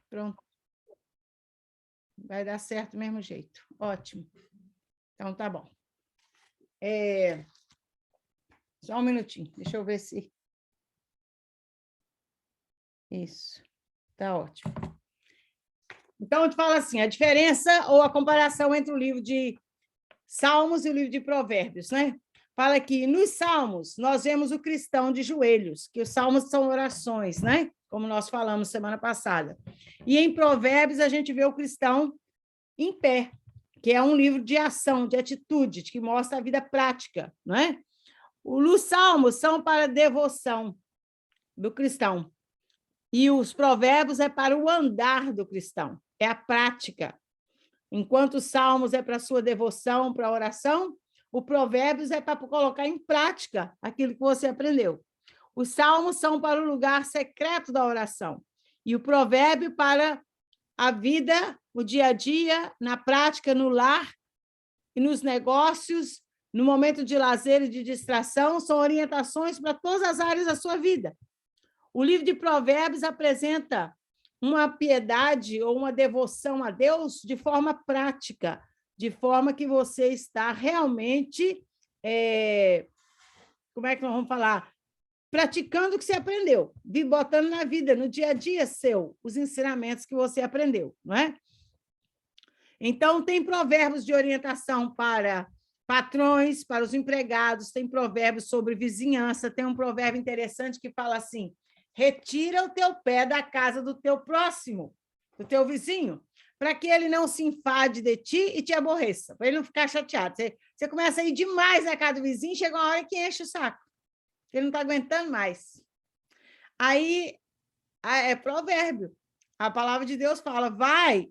Pronto. Vai dar certo do mesmo jeito. Ótimo. Então, tá bom. Só um minutinho. Deixa eu ver se... Isso. Tá ótimo. Então, eu te falo assim, a diferença ou a comparação entre o livro de Salmos e o livro de Provérbios, né? Fala que nos Salmos nós vemos o cristão de joelhos, que os Salmos são orações, né? Como nós falamos semana passada. E em Provérbios a gente vê o cristão em pé, que é um livro de ação, de atitude, que mostra a vida prática, né? Os Salmos são para a devoção do cristão. E os Provérbios é para o andar do cristão, é a prática. Enquanto os Salmos é para a sua devoção, para a oração, o Provérbios é para colocar em prática aquilo que você aprendeu. Os Salmos são para o lugar secreto da oração, e o Provérbio para a vida, o dia a dia, na prática, no lar e nos negócios, no momento de lazer e de distração, são orientações para todas as áreas da sua vida. O livro de Provérbios apresenta uma piedade ou uma devoção a Deus de forma prática, de forma que você está realmente, como é que nós vamos falar? Praticando o que você aprendeu, botando na vida, no dia a dia seu, os ensinamentos que você aprendeu, não é? Então, tem provérbios de orientação para patrões, para os empregados, tem provérbios sobre vizinhança, tem um provérbio interessante que fala assim: retira o teu pé da casa do teu próximo, do teu vizinho, para que ele não se enfade de ti e te aborreça, para ele não ficar chateado. Você começa a ir demais na casa do vizinho, chega uma hora que enche o saco, ele não está aguentando mais. Aí, é provérbio. A palavra de Deus fala, vai,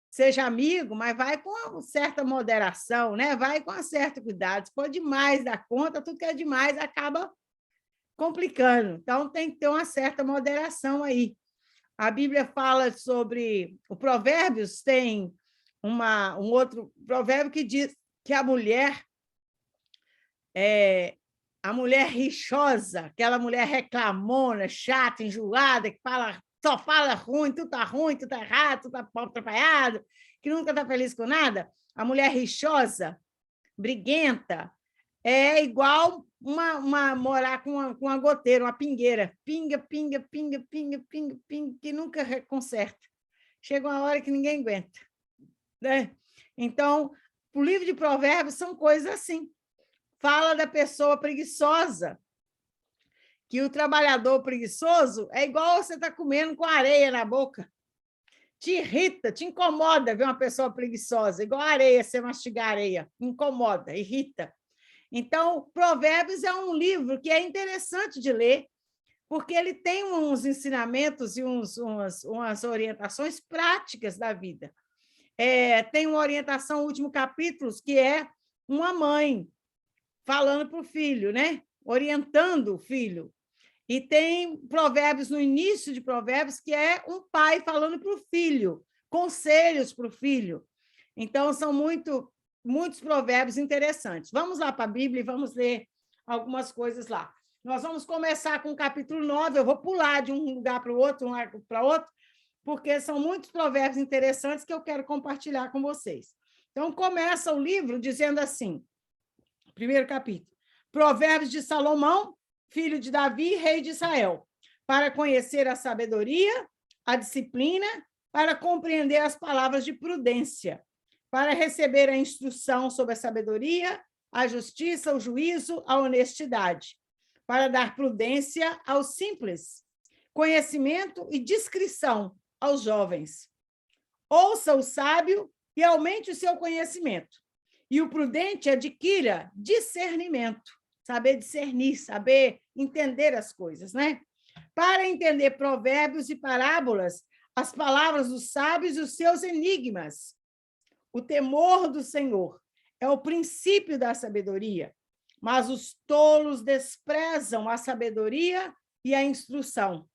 seja amigo, mas vai com uma certa moderação, né? Vai com um certo cuidado. Se for demais da conta, tudo que é demais acaba complicando. Então, tem que ter uma certa moderação aí. A Bíblia fala sobre... O Provérbios tem um outro provérbio que diz que a mulher rixosa, aquela mulher reclamona, chata, enjoada, que só fala ruim, tudo tá errado, tudo tá atrapalhado, que nunca está feliz com nada. A mulher rixosa, briguenta, é igual morar com uma goteira, uma pingueira. Pinga, pinga, pinga, pinga, pinga, pinga, que nunca conserta. Chega uma hora que ninguém aguenta, né? Então, o livro de Provérbios são coisas assim. Fala da pessoa preguiçosa, que o trabalhador preguiçoso é igual você está comendo com areia na boca. Te irrita, te incomoda ver uma pessoa preguiçosa, igual areia, você mastigar areia. Incomoda, irrita. Então, Provérbios é um livro que é interessante de ler, porque ele tem uns ensinamentos e umas orientações práticas da vida. Tem uma orientação, último capítulo, que é uma mãe falando para o filho, né? Orientando o filho. E tem provérbios no início de Provérbios, que é um pai falando para o filho, conselhos para o filho. Então, são muitos provérbios interessantes. Vamos lá para a Bíblia e vamos ler algumas coisas lá. Nós vamos começar com o capítulo 9, eu vou pular de um lugar para o outro, um arco para outro, porque são muitos provérbios interessantes que eu quero compartilhar com vocês. Então, começa o livro dizendo assim, primeiro capítulo, Provérbios de Salomão, filho de Davi, rei de Israel, para conhecer a sabedoria, a disciplina, para compreender as palavras de prudência, para receber a instrução sobre a sabedoria, a justiça, o juízo, a honestidade, para dar prudência aos simples, conhecimento e discrição aos jovens. Ouça o sábio e aumente o seu conhecimento, e o prudente adquira discernimento, saber discernir, saber entender as coisas, né? Para entender provérbios e parábolas, as palavras dos sábios e os seus enigmas. O temor do Senhor é o princípio da sabedoria, mas os tolos desprezam a sabedoria e a instrução.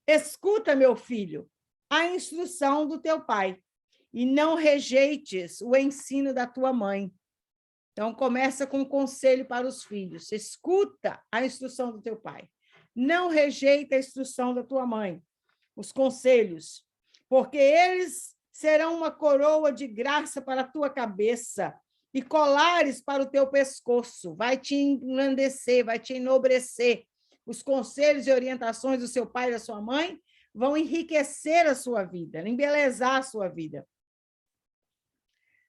Escuta, meu filho, a instrução do teu pai, e não rejeites o ensino da tua mãe. Então, começa com um conselho para os filhos. Escuta a instrução do teu pai. Não rejeita a instrução da tua mãe. Os conselhos. porque eles serão uma coroa de graça para a tua cabeça e colares para o teu pescoço. Vai te engrandecer, vai te enobrecer. Os conselhos e orientações do seu pai e da sua mãe vão enriquecer a sua vida, embelezar a sua vida.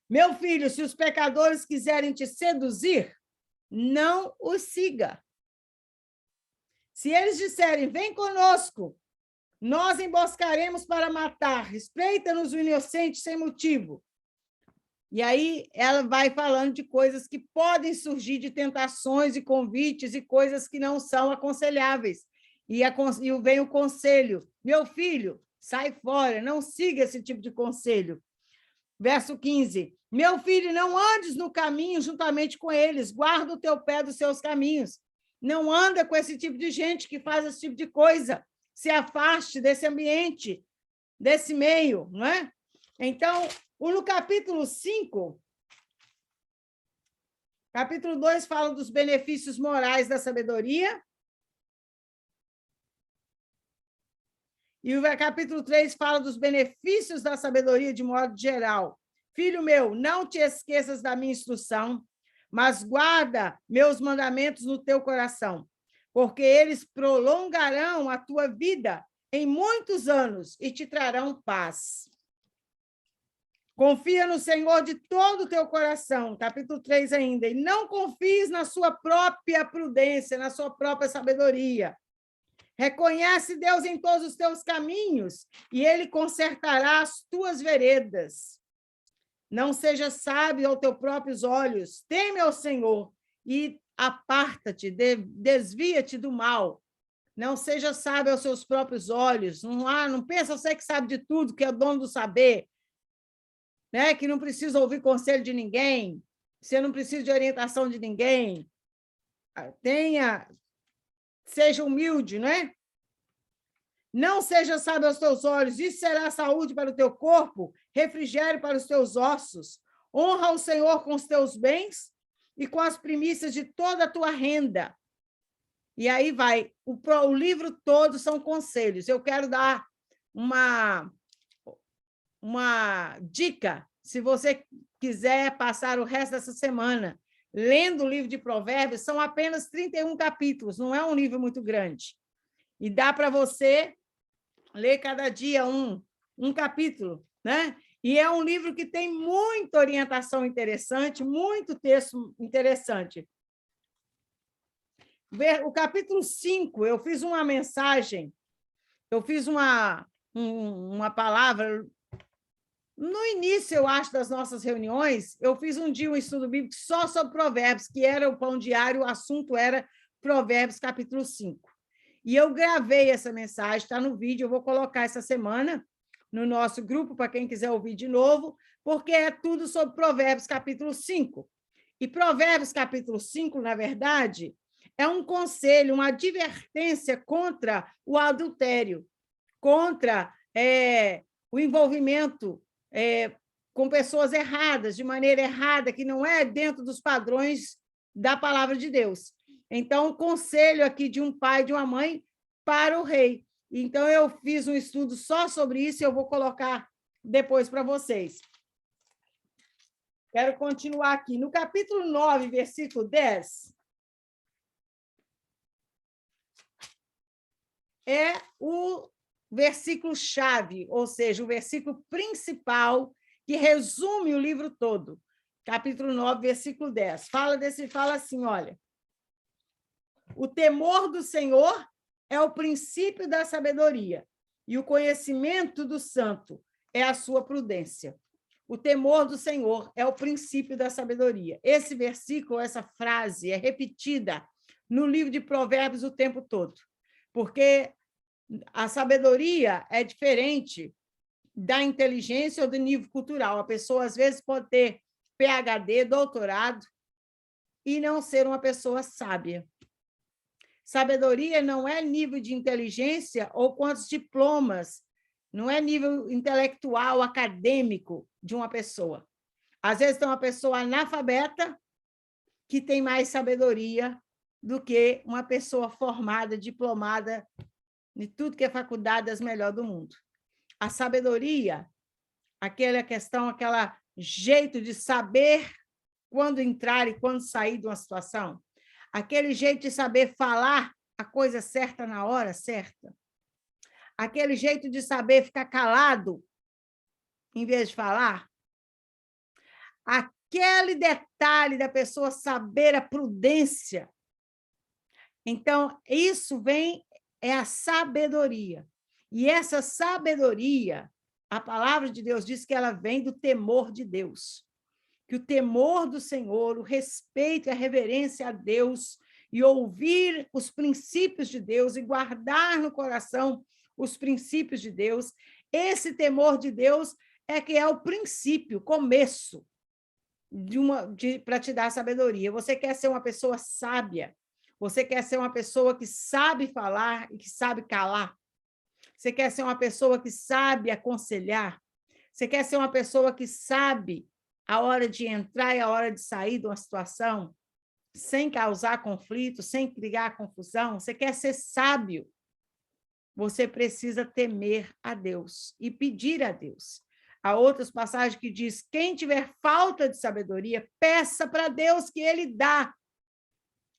Meu filho, se os pecadores quiserem te seduzir, não os siga. Se eles disserem, vem conosco, nós emboscaremos para matar, espreita-nos o inocente sem motivo. E aí ela vai falando de coisas que podem surgir, de tentações e convites e coisas que não são aconselháveis. E vem o conselho, meu filho, sai fora, não siga esse tipo de conselho. Verso 15, meu filho, não andes no caminho juntamente com eles, guarda o teu pé dos seus caminhos. Não anda com esse tipo de gente que faz esse tipo de coisa. Se afaste desse ambiente, desse meio, não é? Então, no capítulo 5, capítulo 2 fala dos benefícios morais da sabedoria. E o capítulo 3 fala dos benefícios da sabedoria de modo geral. Filho meu, não te esqueças da minha instrução, mas guarda meus mandamentos no teu coração, porque eles prolongarão a tua vida em muitos anos e te trarão paz. Confia no Senhor de todo o teu coração, capítulo 3 ainda, e não confies na sua própria prudência, na sua própria sabedoria. Reconhece Deus em todos os teus caminhos, e ele consertará as tuas veredas. Não seja sábio aos teus próprios olhos, teme ao Senhor e aparta-te, desvia-te do mal. Não seja sábio aos seus próprios olhos, não pensa você que sabe de tudo, que é dono do saber, né? Que não precisa ouvir conselho de ninguém, você não precisa de orientação de ninguém. Seja humilde, né? Não seja sábio aos teus olhos, isso será saúde para o teu corpo, refrigério para os teus ossos. Honra o Senhor com os teus bens e com as primícias de toda a tua renda. E aí vai, o livro todo são conselhos. Eu quero dar uma dica, se você quiser passar o resto dessa semana lendo o livro de Provérbios, são apenas 31 capítulos, não é um livro muito grande. E dá para você ler cada dia um capítulo, né? E é um livro que tem muita orientação interessante, muito texto interessante. O capítulo 5, eu fiz uma mensagem, eu fiz uma palavra. No início, eu acho, das nossas reuniões, eu fiz um dia um estudo bíblico só sobre Provérbios, que era o pão diário, o assunto era Provérbios, capítulo 5. E eu gravei essa mensagem, está no vídeo, eu vou colocar essa semana no nosso grupo, para quem quiser ouvir de novo, porque é tudo sobre Provérbios, capítulo 5. E Provérbios, capítulo 5, na verdade, é um conselho, uma advertência contra o adultério, contra o envolvimento com pessoas erradas, de maneira errada, que não é dentro dos padrões da palavra de Deus. Então, o conselho aqui de um pai e de uma mãe para o rei. Então, eu fiz um estudo só sobre isso e eu vou colocar depois para vocês. Quero continuar aqui. No capítulo 9, versículo 10, é o versículo-chave, ou seja, o versículo principal que resume o livro todo. Capítulo 9, versículo 10. Fala assim, olha, o temor do Senhor é o princípio da sabedoria, e o conhecimento do santo é a sua prudência. O temor do Senhor é o princípio da sabedoria. Esse versículo, essa frase é repetida no livro de Provérbios o tempo todo, porque a sabedoria é diferente da inteligência ou do nível cultural. A pessoa, às vezes, pode ter PhD, doutorado, e não ser uma pessoa sábia. Sabedoria não é nível de inteligência ou quantos diplomas, não é nível intelectual, acadêmico de uma pessoa. Às vezes, tem uma pessoa analfabeta que tem mais sabedoria do que uma pessoa formada, diplomada, de tudo que é faculdade das melhores do mundo. A sabedoria, aquela questão, aquele jeito de saber quando entrar e quando sair de uma situação. Aquele jeito de saber falar a coisa certa na hora certa. Aquele jeito de saber ficar calado em vez de falar. Aquele detalhe da pessoa saber a prudência. Então, isso é a sabedoria. E essa sabedoria, a palavra de Deus diz que ela vem do temor de Deus. Que o temor do Senhor, o respeito e a reverência a Deus, e ouvir os princípios de Deus e guardar no coração os princípios de Deus, esse temor de Deus é que é o princípio, o começo para te dar sabedoria. Você quer ser uma pessoa sábia, você quer ser uma pessoa que sabe falar e que sabe calar, você quer ser uma pessoa que sabe aconselhar, você quer ser uma pessoa que sabe a hora de entrar e a hora de sair de uma situação, sem causar conflito, sem criar confusão, você quer ser sábio, você precisa temer a Deus e pedir a Deus. Há outras passagens que diz, quem tiver falta de sabedoria, peça para Deus que ele dá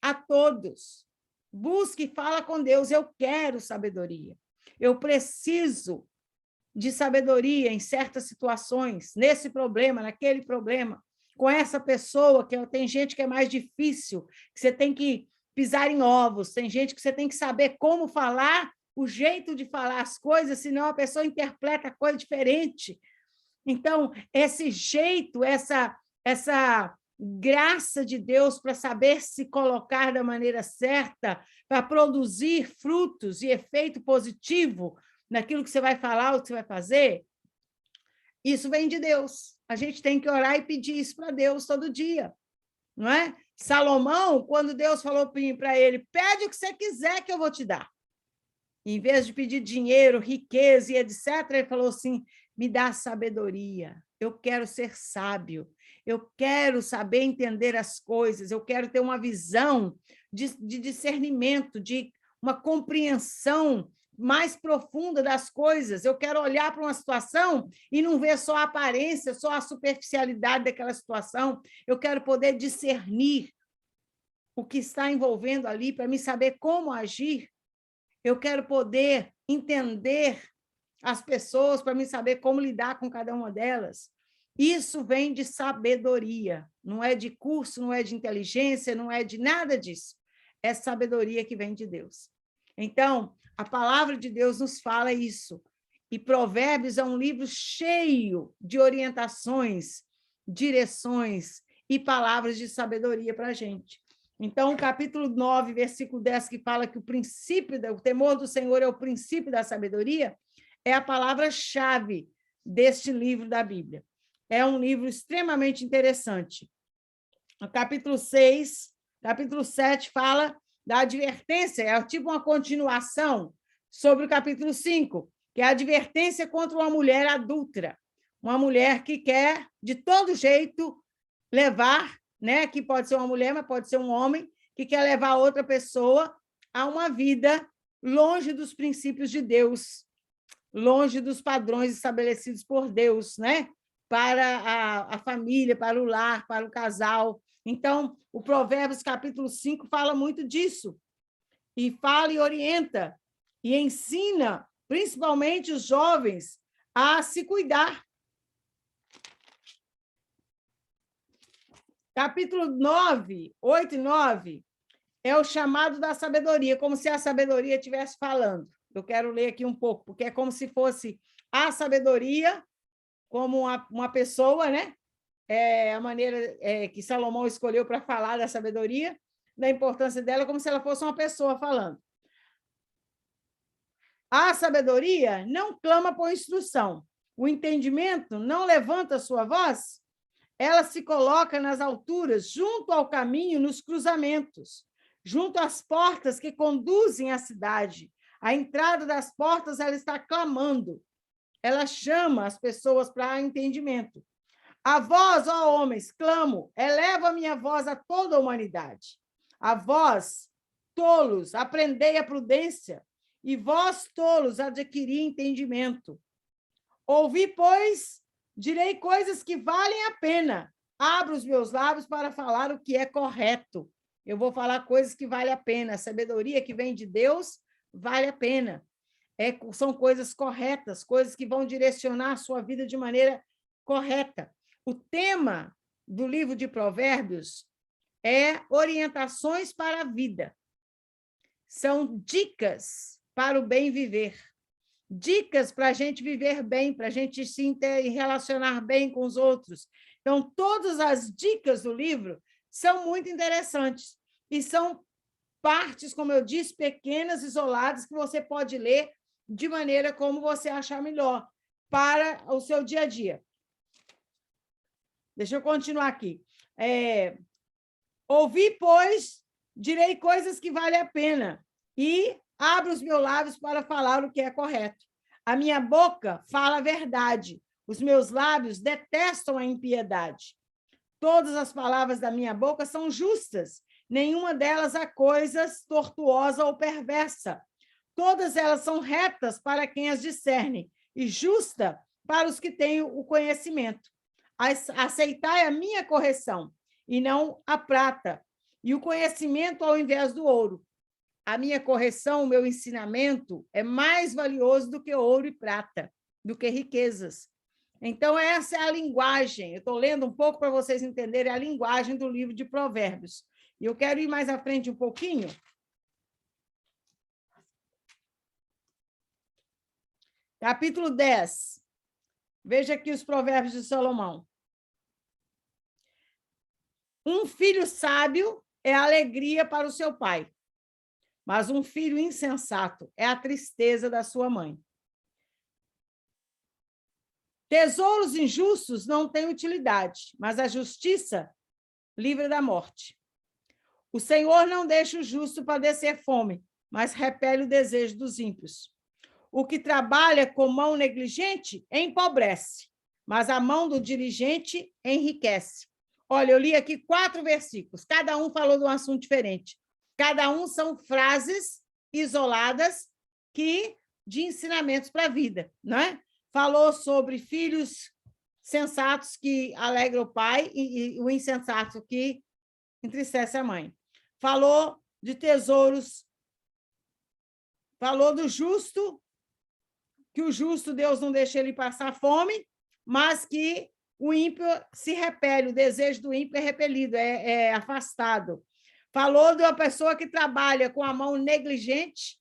a todos. Busque e fala com Deus, eu quero sabedoria. Eu preciso de sabedoria em certas situações, nesse problema, naquele problema, com essa pessoa, que tem gente que é mais difícil, que você tem que pisar em ovos, tem gente que você tem que saber como falar, o jeito de falar as coisas, senão a pessoa interpreta a coisa diferente. Então, esse jeito, essa graça de Deus para saber se colocar da maneira certa, para produzir frutos e efeito positivo naquilo que você vai falar, o que você vai fazer, isso vem de Deus. A gente tem que orar e pedir isso para Deus todo dia, não é? Salomão, quando Deus falou para ele, pede o que você quiser que eu vou te dar. Em vez de pedir dinheiro, riqueza e etc., ele falou assim, me dá sabedoria, eu quero ser sábio, eu quero saber entender as coisas, eu quero ter uma visão de discernimento, de uma compreensão mais profunda das coisas, eu quero olhar para uma situação e não ver só a aparência, só a superficialidade daquela situação, eu quero poder discernir o que está envolvendo ali para me saber como agir. Eu quero poder entender as pessoas para me saber como lidar com cada uma delas. Isso vem de sabedoria, não é de curso, não é de inteligência, não é de nada disso. É sabedoria que vem de Deus. Então, a palavra de Deus nos fala isso. E Provérbios é um livro cheio de orientações, direções e palavras de sabedoria para a gente. Então, o capítulo 9, versículo 10, que fala que o temor do Senhor é o princípio da sabedoria, é a palavra-chave deste livro da Bíblia. É um livro extremamente interessante. O capítulo 6, capítulo 7 fala da advertência, é tipo uma continuação sobre o capítulo 5, que é a advertência contra uma mulher adúltera, uma mulher que quer, de todo jeito, levar, né, que pode ser uma mulher, mas pode ser um homem, que quer levar outra pessoa a uma vida longe dos princípios de Deus, longe dos padrões estabelecidos por Deus, né? Para a família, para o lar, para o casal. Então, o Provérbios, capítulo 5, fala muito disso. E fala e orienta, e ensina, principalmente os jovens, a se cuidar. Capítulo 9, 8 e 9, é o chamado da sabedoria, como se a sabedoria estivesse falando. Eu quero ler aqui um pouco, porque é como se fosse a sabedoria, como uma pessoa, né? A maneira que Salomão escolheu para falar da sabedoria, da importância dela, como se ela fosse uma pessoa falando. A sabedoria não clama por instrução, o entendimento não levanta sua voz, ela se coloca nas alturas, junto ao caminho, nos cruzamentos, junto às portas que conduzem à cidade. A entrada das portas, ela está clamando. Ela chama as pessoas para entendimento. A vós, ó homens, clamo, elevo a minha voz a toda a humanidade. A vós, tolos, aprendei a prudência, e vós, tolos, adquiri entendimento. Ouvi, pois, direi coisas que valem a pena. Abro os meus lábios para falar o que é correto. Eu vou falar coisas que valem a pena. A sabedoria que vem de Deus vale a pena. São coisas corretas, coisas que vão direcionar a sua vida de maneira correta. O tema do livro de Provérbios é orientações para a vida. São dicas para o bem viver. Dicas para a gente viver bem, para a gente se relacionar bem com os outros. Então, todas as dicas do livro são muito interessantes e são partes, como eu disse, pequenas, isoladas, que você pode ler de maneira como você achar melhor para o seu dia a dia. Deixa eu continuar aqui. Ouvi, pois, direi coisas que valem a pena e abro os meus lábios para falar o que é correto. A minha boca fala a verdade, os meus lábios detestam a impiedade. Todas as palavras da minha boca são justas, nenhuma delas há coisas tortuosa ou perversa. Todas elas são retas para quem as discerne e justa para os que têm o conhecimento. Aceitai a minha correção e não a prata, e o conhecimento ao invés do ouro. A minha correção, o meu ensinamento é mais valioso do que ouro e prata, do que riquezas. Então, essa é a linguagem. Eu estou lendo um pouco para vocês entenderem a linguagem do livro de Provérbios. E eu quero ir mais à frente um pouquinho. Capítulo 10. Veja aqui os Provérbios de Salomão. Um filho sábio é alegria para o seu pai, mas um filho insensato é a tristeza da sua mãe. Tesouros injustos não têm utilidade, mas a justiça livra da morte. O Senhor não deixa o justo padecer fome, mas repele o desejo dos ímpios. O que trabalha com mão negligente empobrece, mas a mão do diligente enriquece. Olha, eu li aqui 4 versículos, cada um falou de um assunto diferente. Cada um são frases isoladas de ensinamentos para a vida, não é? Falou sobre filhos sensatos que alegram o pai e o insensato que entristece a mãe. Falou de tesouros, falou do justo, que o justo Deus não deixa ele passar fome, mas que o ímpio se repele, o desejo do ímpio é repelido, é afastado. Falou de uma pessoa que trabalha com a mão negligente,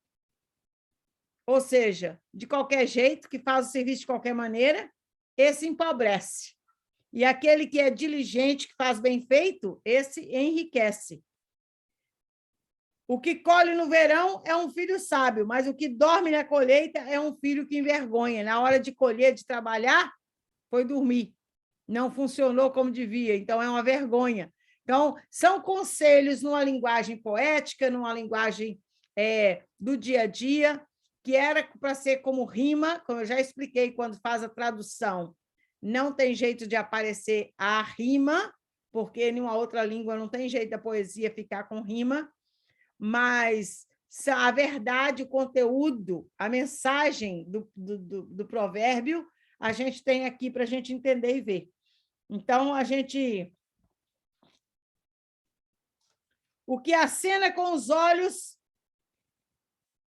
ou seja, de qualquer jeito, que faz o serviço de qualquer maneira, esse empobrece. E aquele que é diligente, que faz bem feito, esse enriquece. O que colhe no verão é um filho sábio, mas o que dorme na colheita é um filho que envergonha. Na hora de colher, de trabalhar, foi dormir. Não funcionou como devia, então é uma vergonha. Então, são conselhos numa linguagem poética, numa linguagem do dia a dia, que era para ser como rima, como eu já expliquei quando faz a tradução. Não tem jeito de aparecer a rima, porque em uma outra língua não tem jeito da poesia ficar com rima, mas a verdade, o conteúdo, a mensagem do provérbio, a gente tem aqui para a gente entender e ver. Então, o que acena com os olhos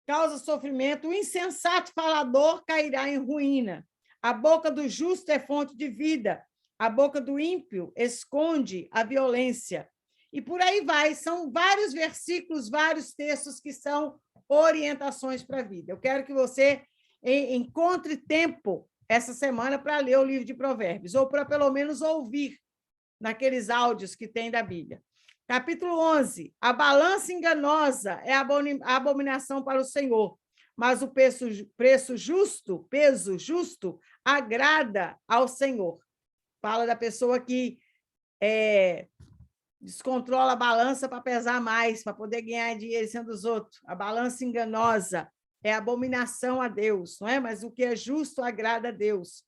causa sofrimento, o insensato falador cairá em ruína. A boca do justo é fonte de vida, a boca do ímpio esconde a violência. E por aí vai, são vários versículos, vários textos que são orientações para a vida. Eu quero que você encontre tempo essa semana para ler o livro de Provérbios, ou para pelo menos ouvir naqueles áudios que tem da Bíblia. Capítulo 11. A enganosa é a abominação para o Senhor, mas o peso justo agrada ao Senhor. Fala da pessoa que descontrola a balança para pesar mais, para poder ganhar dinheiro sendo dos outros. A balança enganosa é abominação a Deus, não é? Mas o que é justo agrada a Deus.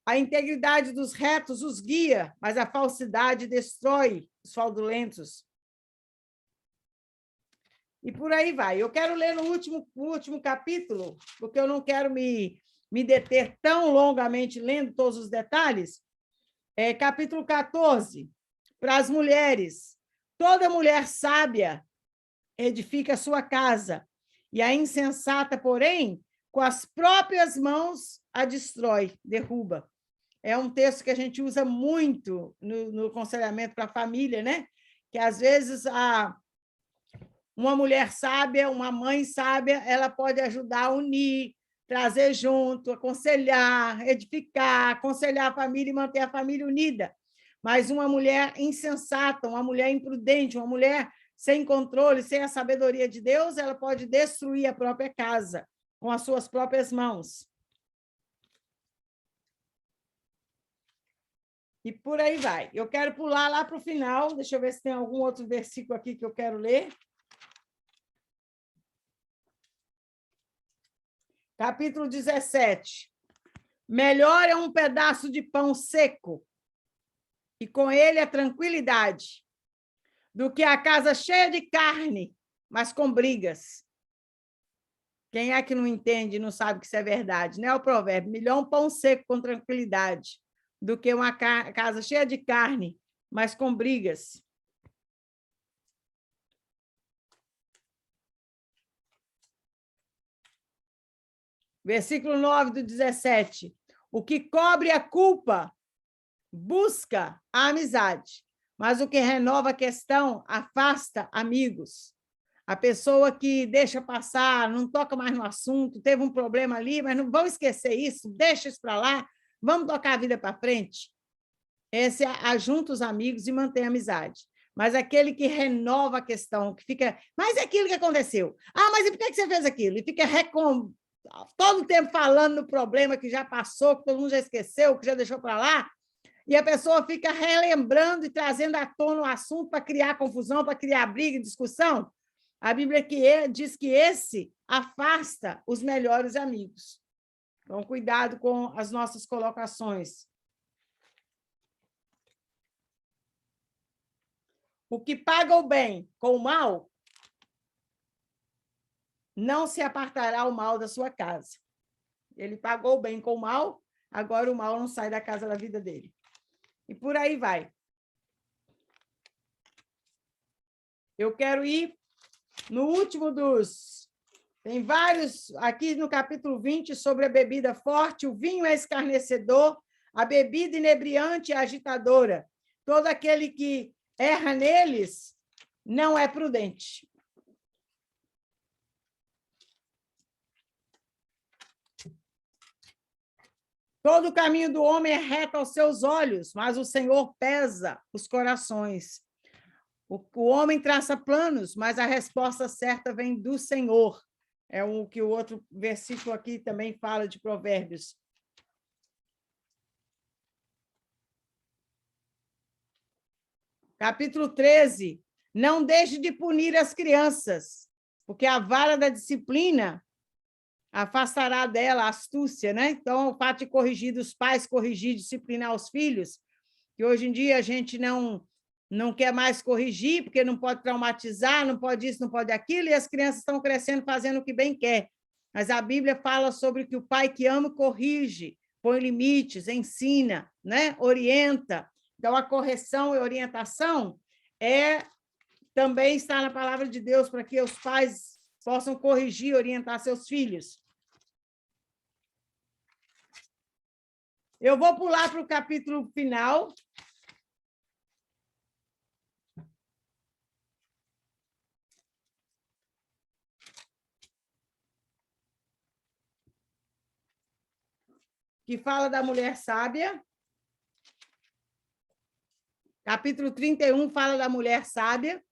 A integridade dos retos os guia, mas a falsidade destrói os fraudulentos. E por aí vai. Eu quero ler no último capítulo, porque eu não quero me me deter tão longamente lendo todos os detalhes. Capítulo 14, para as mulheres. Toda mulher sábia edifica a sua casa, e a insensata, porém, com as próprias mãos a destrói, derruba. É um texto que a gente usa muito no aconselhamento para a família, né? Que às vezes uma mulher sábia, uma mãe sábia, ela pode ajudar a unir, trazer junto, aconselhar, edificar, aconselhar a família e manter a família unida. Mas uma mulher insensata, uma mulher imprudente, uma mulher sem controle, sem a sabedoria de Deus, ela pode destruir a própria casa com as suas próprias mãos. E por aí vai. Eu quero pular lá para o final. Deixa eu ver se tem algum outro versículo aqui que eu quero ler. Capítulo 17. Melhor é um pedaço de pão seco, e com ele a tranquilidade, do que a casa cheia de carne, mas com brigas. Quem é que não entende, não sabe que isso é verdade, né? O provérbio: melhor um pão seco com tranquilidade, do que uma casa cheia de carne, mas com brigas. Versículo 9 do 17. O que cobre a culpa busca a amizade, mas o que renova a questão afasta amigos. A pessoa que deixa passar, não toca mais no assunto, teve um problema ali, mas não vamos esquecer isso, deixa isso para lá, vamos tocar a vida para frente. Esse ajunta os amigos e mantém a amizade. Mas aquele que renova a questão, que fica, mas é aquilo que aconteceu. Ah, mas e por que você fez aquilo? E fica todo o tempo falando no problema que já passou, que todo mundo já esqueceu, que já deixou para lá, e a pessoa fica relembrando e trazendo à tona o assunto para criar confusão, para criar briga e discussão. A Bíblia diz que esse afasta os melhores amigos. Então, cuidado com as nossas colocações. O que paga o bem com o mal, não se apartará o mal da sua casa. Ele pagou o bem com o mal, agora o mal não sai da casa da vida dele. E por aí vai. Eu quero ir no último dos... Tem vários, aqui no capítulo 20, sobre a bebida forte: o vinho é escarnecedor, a bebida inebriante é agitadora. Todo aquele que erra neles não é prudente. Todo o caminho do homem é reto aos seus olhos, mas o Senhor pesa os corações. O homem traça planos, mas a resposta certa vem do Senhor. É o que o outro versículo aqui também fala de Provérbios. Capítulo 13. Não deixe de punir as crianças, porque a vara da disciplina afastará dela a astúcia, né? Então, o fato de corrigir, dos pais corrigir, disciplinar os filhos, que hoje em dia a gente não quer mais corrigir, porque não pode traumatizar, não pode isso, não pode aquilo, e as crianças estão crescendo fazendo o que bem quer. Mas a Bíblia fala sobre que o pai que ama corrige, põe limites, ensina, né? Orienta. Então, a correção e orientação também está na palavra de Deus, para que os pais possam corrigir, orientar seus filhos. Eu vou pular para o capítulo final. Que fala da mulher sábia. Capítulo 31 fala da mulher sábia,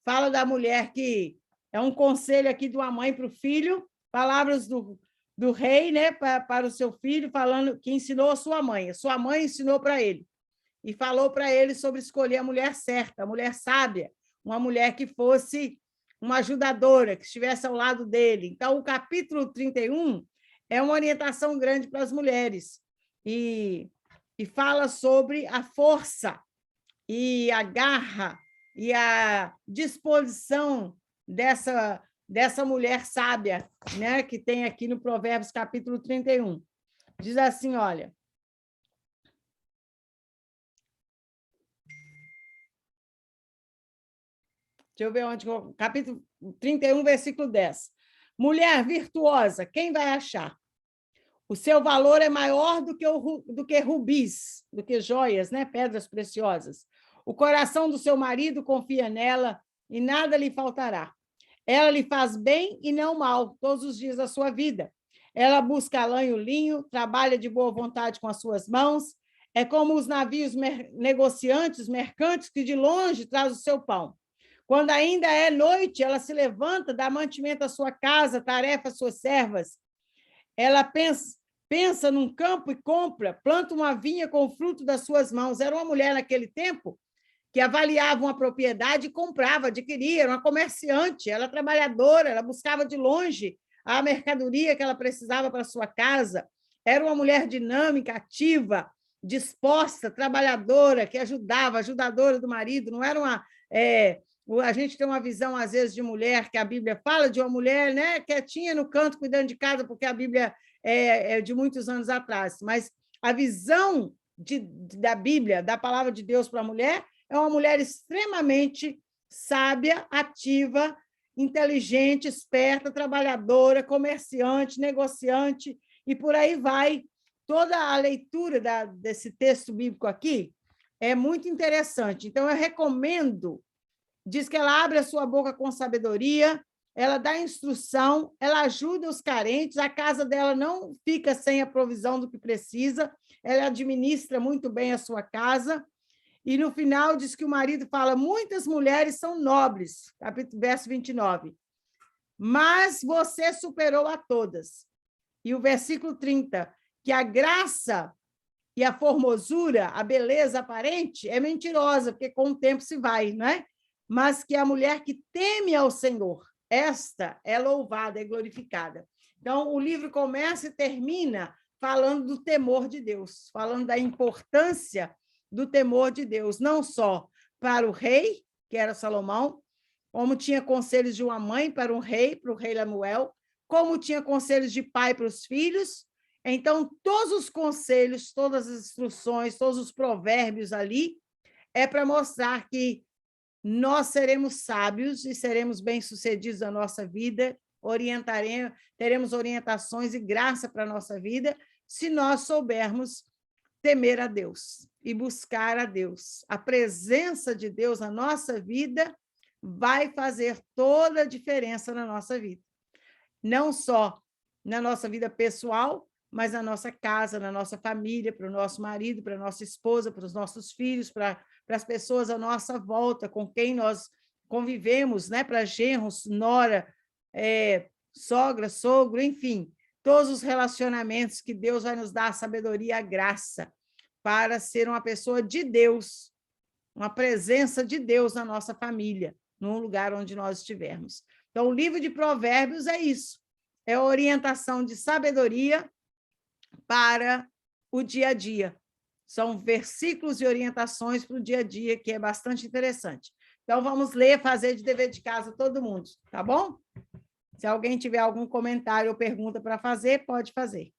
fala da mulher que é um conselho aqui de uma mãe para o filho, palavras do rei, né, para o seu filho, falando que ensinou a sua mãe ensinou para ele, e falou para ele sobre escolher a mulher certa, a mulher sábia, uma mulher que fosse uma ajudadora, que estivesse ao lado dele. Então, o capítulo 31 é uma orientação grande para as mulheres, e fala sobre a força e a garra e a disposição dessa mulher sábia, né, que tem aqui no Provérbios, capítulo 31. Diz assim, olha. Deixa eu ver onde... Capítulo 31, versículo 10. Mulher virtuosa, quem vai achar? O seu valor é maior do que rubis, do que joias, né? Pedras preciosas. O coração do seu marido confia nela e nada lhe faltará. Ela lhe faz bem e não mal todos os dias da sua vida. Ela busca a lã e o linho, trabalha de boa vontade com as suas mãos. É como os navios negociantes, mercantes, que de longe traz o seu pão. Quando ainda é noite, ela se levanta, dá mantimento à sua casa, tarefa às suas servas. Ela pensa num campo e compra, planta uma vinha com o fruto das suas mãos. Era uma mulher naquele tempo que avaliava uma propriedade e comprava, adquiria, era uma comerciante, ela era trabalhadora, ela buscava de longe a mercadoria que ela precisava para sua casa. Era uma mulher dinâmica, ativa, disposta, trabalhadora, que ajudava, ajudadora do marido, não era uma... a gente tem uma visão, às vezes, de mulher, que a Bíblia fala de uma mulher, né, quietinha no canto, cuidando de casa, porque a Bíblia é de muitos anos atrás. Mas a visão da Bíblia, da palavra de Deus para a mulher, é uma mulher extremamente sábia, ativa, inteligente, esperta, trabalhadora, comerciante, negociante, e por aí vai. Toda a leitura desse texto bíblico aqui é muito interessante. Então, eu recomendo. Diz que ela abre a sua boca com sabedoria, ela dá instrução, ela ajuda os carentes, a casa dela não fica sem a provisão do que precisa, ela administra muito bem a sua casa, e no final diz que o marido fala, muitas mulheres são nobres, verso 29, mas você superou a todas. E o versículo 30, que a graça e a formosura, a beleza aparente, é mentirosa, porque com o tempo se vai, não é? Mas que a mulher que teme ao Senhor, esta é louvada, é glorificada. Então, o livro começa e termina falando do temor de Deus, falando da importância do temor de Deus, não só para o rei, que era Salomão, como tinha conselhos de uma mãe para o rei Lemuel, como tinha conselhos de pai para os filhos. Então, todos os conselhos, todas as instruções, todos os provérbios ali, é para mostrar que nós seremos sábios e seremos bem-sucedidos na nossa vida, teremos orientações e graça para a nossa vida, se nós soubermos temer a Deus e buscar a Deus. A presença de Deus na nossa vida vai fazer toda a diferença na nossa vida. Não só na nossa vida pessoal, mas na nossa casa, na nossa família, para o nosso marido, para a nossa esposa, para os nossos filhos, para as pessoas à nossa volta, com quem nós convivemos, né? Para genros, nora, sogra, sogro, enfim, todos os relacionamentos que Deus vai nos dar a sabedoria e a graça para ser uma pessoa de Deus, uma presença de Deus na nossa família, num lugar onde nós estivermos. Então, o livro de Provérbios é isso, é a orientação de sabedoria para o dia a dia. São versículos e orientações para o dia a dia, que é bastante interessante. Então, vamos ler, fazer de dever de casa todo mundo, tá bom? Se alguém tiver algum comentário ou pergunta para fazer, pode fazer.